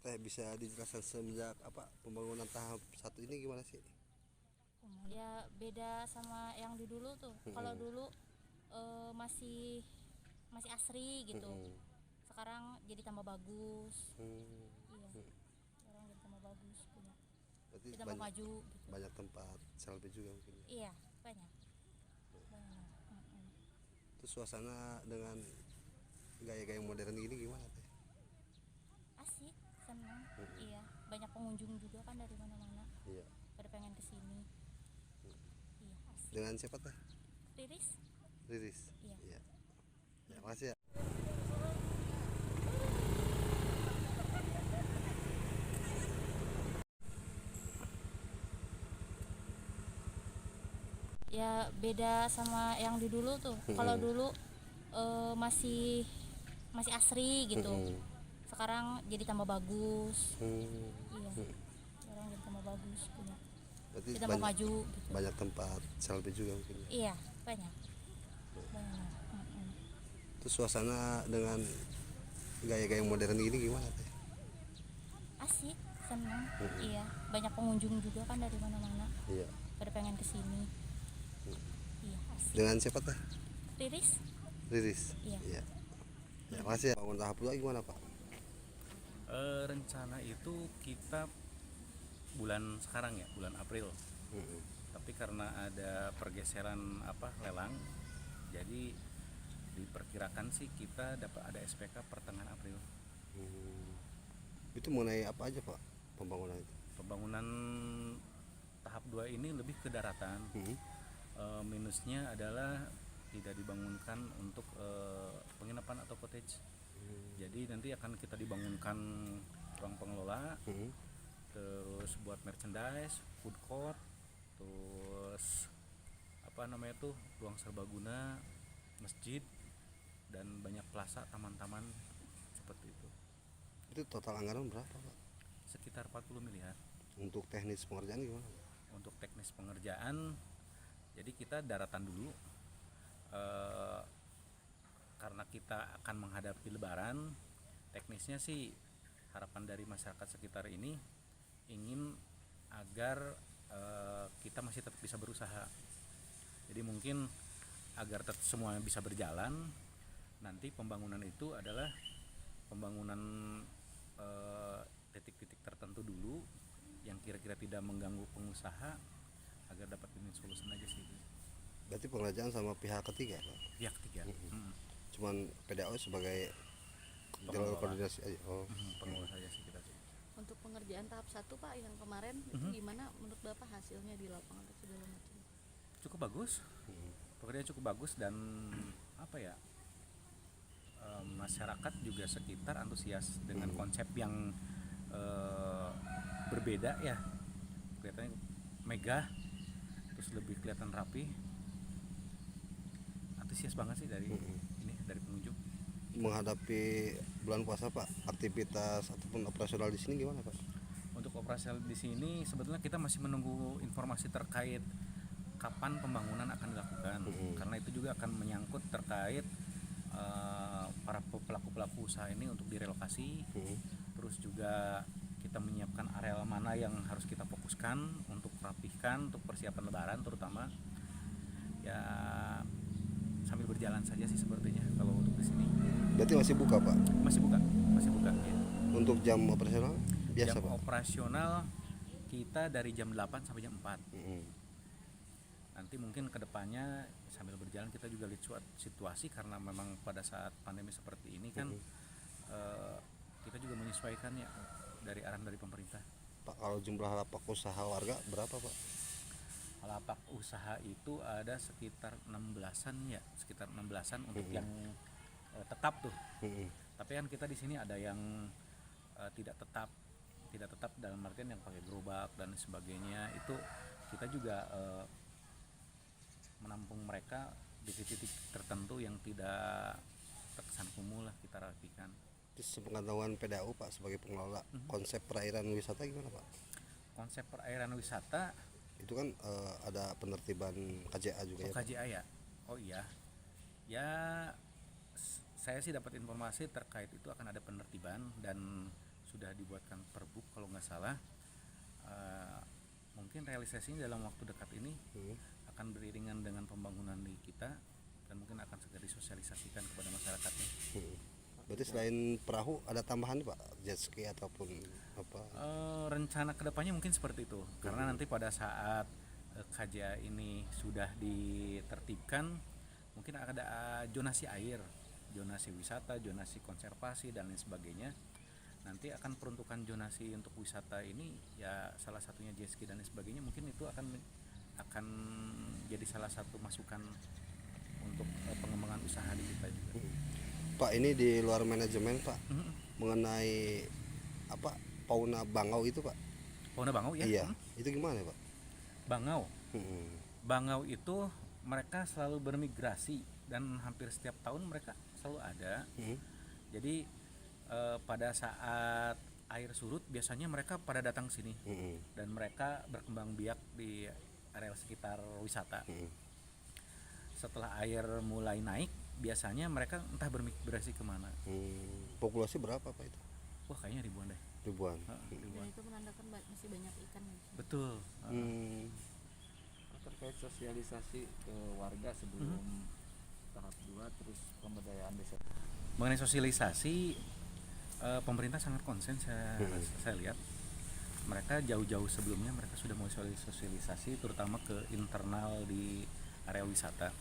Teh bisa dijelaskan semenjak apa pembangunan tahap satu ini gimana sih? Ya beda sama yang di dulu tuh. Kalau dulu masih masih asri gitu. Sekarang jadi tambah bagus. Iya. Sekarang jadi tambah bagus punya. Berarti Jadi tambah banyak maju gitu. banyak tempat selfie juga mungkin ya. Iya, banyak. Banyak. Terus suasana dengan gaya-gaya modern gini gimana Teh? Asik, senang. Iya, banyak pengunjung juga kan dari mana-mana. Iya. Pada pengen kesini. Iya, asik. Dengan siapa Teh? Riris? Riris. Iya. Iya. Ya, makasih ya. Ya beda sama yang di dulu tuh. Kalau dulu masih masih asri gitu. Sekarang jadi tambah bagus. Iya. Sekarang jadi tambah bagus punya. Berarti Jadi tambah maju gitu. banyak tempat selfie juga mungkin ya. Iya, banyak. Banyak. Terus suasana dengan gaya-gaya modern gini gimana Teh? Asik, senang. Iya, banyak pengunjung juga kan dari mana-mana. Iya. Pada pengen kesini. Iya, asik. Dengan siapa Teh? Riris? Riris. Iya. Iya. Ya, makasih ya. Bangun tahap 2 gimana Pak? Rencana itu kita bulan sekarang ya, bulan April. Tapi karena ada pergeseran lelang, jadi diperkirakan sih kita dapat ada SPK pertengahan April. Itu mengenai apa aja Pak pembangunan itu? Pembangunan tahap 2 ini lebih ke daratan. Minusnya adalah tidak dibangunkan untuk penginapan atau cottage. Jadi nanti akan kita dibangunkan ruang pengelola, terus buat merchandise, food court, terus ruang serbaguna, masjid, dan banyak plaza, taman-taman seperti itu. Itu total anggaran berapa Pak? Sekitar 40 miliar. Untuk teknis pengerjaan gimana Pak? Untuk teknis pengerjaan, jadi kita daratan dulu. Karena kita akan menghadapi lebaran, teknisnya sih harapan dari masyarakat sekitar ini ingin agar kita masih tetap bisa berusaha. Jadi mungkin agar semua bisa berjalan, nanti pembangunan itu adalah pembangunan titik-titik tertentu dulu yang kira-kira tidak mengganggu pengusaha agar dapat win solution aja sih. Berarti pengerjaan sama pihak ketiga Pak? Pihak ketiga. Cuman PDAO sebagai jalur koordinasi aja. Pengelola saja sih kita sih. Untuk pengerjaan tahap 1 Pak yang kemarin itu gimana menurut Bapak hasilnya di lapangan dan segala macam? Cukup bagus. Pekerjaan cukup bagus dan masyarakat juga sekitar antusias dengan konsep yang berbeda ya. Kelihatannya megah, terus lebih kelihatan rapi. Antusias banget sih dari dari pengunjung. Menghadapi bulan puasa Pak, aktivitas ataupun operasional di sini gimana Pak? Untuk operasional di sini sebetulnya kita masih menunggu informasi terkait kapan pembangunan akan dilakukan, karena itu juga akan menyangkut terkait para pelaku-pelaku usaha ini untuk direlokasi. Terus juga kita menyiapkan area mana yang harus kita fokuskan untuk rapihkan untuk persiapan lebaran terutama. Ya sambil berjalan saja sih sepertinya kalau untuk di sini. Berarti masih buka Pak? Masih buka ya. Untuk jam operasional biasa jam Pak? Operasional kita dari jam 8 sampai jam 4. Nanti mungkin kedepannya sambil berjalan kita juga lihat situasi, karena memang pada saat pandemi seperti ini kan kita juga menyesuaikan ya dari arahan dari pemerintah. Pak, kalau jumlah lapak usaha warga berapa Pak? Lapak usaha itu ada sekitar 16-an ya, sekitar 16-an untuk yang tetap tuh. Tapi kan kita di sini ada yang tidak tetap dalam artian yang pakai gerobak dan sebagainya. Itu kita juga menampung mereka di titik tertentu yang tidak terkesan kumuh lah, kita rapikan. Sepengetahuan PDAU Pak sebagai pengelola, konsep perairan wisata gimana Pak? Konsep perairan wisata itu kan ada penertiban KJA juga ya Pak? KJA ya. Oh iya ya, saya sih dapat informasi terkait itu akan ada penertiban, dan sudah dibuatkan perbuk kalau nggak salah. Mungkin realisasinya dalam waktu dekat ini akan beriringan dengan pembangunan di kita dan mungkin akan segera disosialisasikan kepada masyarakatnya. Berarti selain perahu ada tambahan Pak, jet ski ataupun apa? Rencana kedepannya mungkin seperti itu, karena nanti pada saat KJA ini sudah ditertibkan, mungkin ada zonasi air, zonasi wisata, zonasi konservasi dan lain sebagainya. Nanti akan peruntukan zonasi untuk wisata ini ya salah satunya jet ski dan lain sebagainya, mungkin itu akan jadi salah satu masukan untuk pengembangan usaha di kita juga. Pak, ini di luar manajemen Pak, mengenai apa fauna bangau itu Pak? Fauna bangau ya? Iya, itu gimana Pak? Bangau. Bangau itu mereka selalu bermigrasi dan hampir setiap tahun mereka selalu ada. Jadi pada saat air surut biasanya mereka pada datang sini dan mereka berkembang biak di area sekitar wisata. Setelah air mulai naik, biasanya mereka entah bermigrasi kemana. Populasi berapa Pak itu? Wah, kayaknya ribuan deh. Ribuan. Dan itu menandakan masih banyak ikan. Betul. Terkait sosialisasi ke warga sebelum tahap 2 terus pemberdayaan desa. Mengenai sosialisasi, pemerintah sangat konsen saya lihat. Mereka jauh-jauh sebelumnya mereka sudah mulai sosialisasi terutama ke internal di area wisata.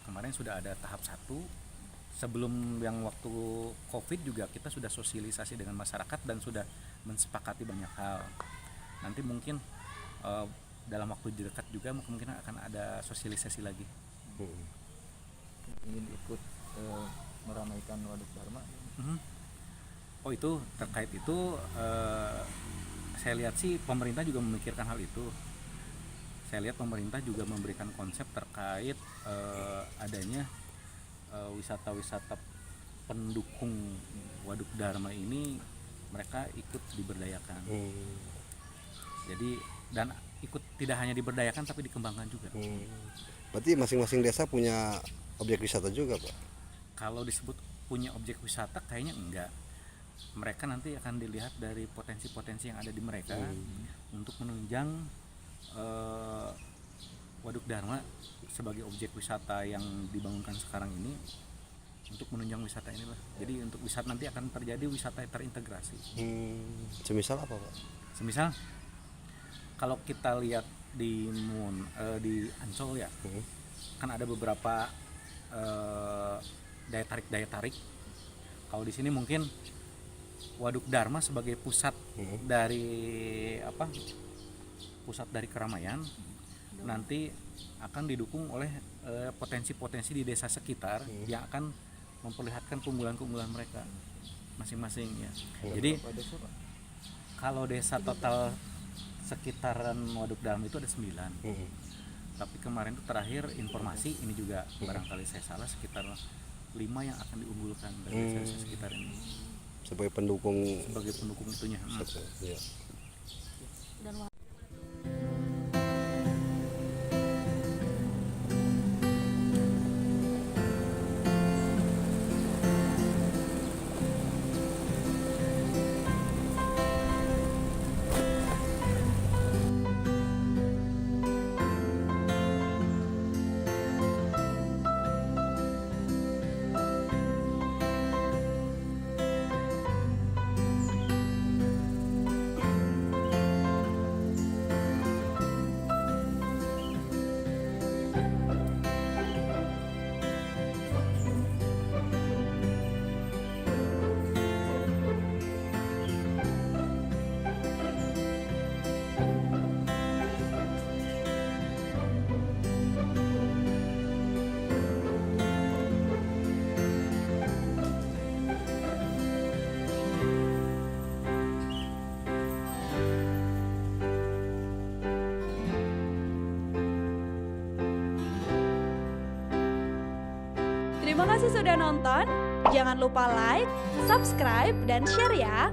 Kemarin sudah ada tahap 1. Sebelum yang waktu Covid juga kita sudah sosialisasi dengan masyarakat dan sudah mensepakati banyak hal. Nanti mungkin dalam waktu dekat juga mungkin akan ada sosialisasi lagi. Ingin ikut meramaikan Waduk Dharma. Oh, itu terkait itu saya lihat sih pemerintah juga memikirkan hal itu. Saya lihat pemerintah juga memberikan konsep terkait adanya wisata-wisata pendukung Waduk Dharma ini, mereka ikut diberdayakan. Jadi dan ikut tidak hanya diberdayakan tapi dikembangkan juga. Berarti masing-masing desa punya objek wisata juga Pak? Kalau disebut punya objek wisata kayaknya enggak. Mereka nanti akan dilihat dari potensi-potensi yang ada di mereka untuk menunjang Waduk Dharma sebagai objek wisata yang dibangunkan sekarang ini, untuk menunjang wisata inilah. Jadi untuk wisata nanti akan terjadi wisata terintegrasi. Semisal apa Pak? Semisal kalau kita lihat di Ancol ya, kan ada beberapa daya tarik. Kalau di sini mungkin Waduk Dharma sebagai pusat dari pusat dari keramaian nanti akan didukung oleh potensi-potensi di desa sekitar yang akan memperlihatkan keunggulan-keunggulan mereka masing-masing ya. Jadi kalau desa total sekitaran Waduk Dharma itu ada 9. Tapi kemarin itu terakhir informasi ini juga barangkali saya salah, sekitar 5 yang akan diunggulkan dari desa sekitar ini sebagai pendukung itunya. Ya. Dan Terima kasih sudah nonton. Jangan lupa like, subscribe, dan share ya.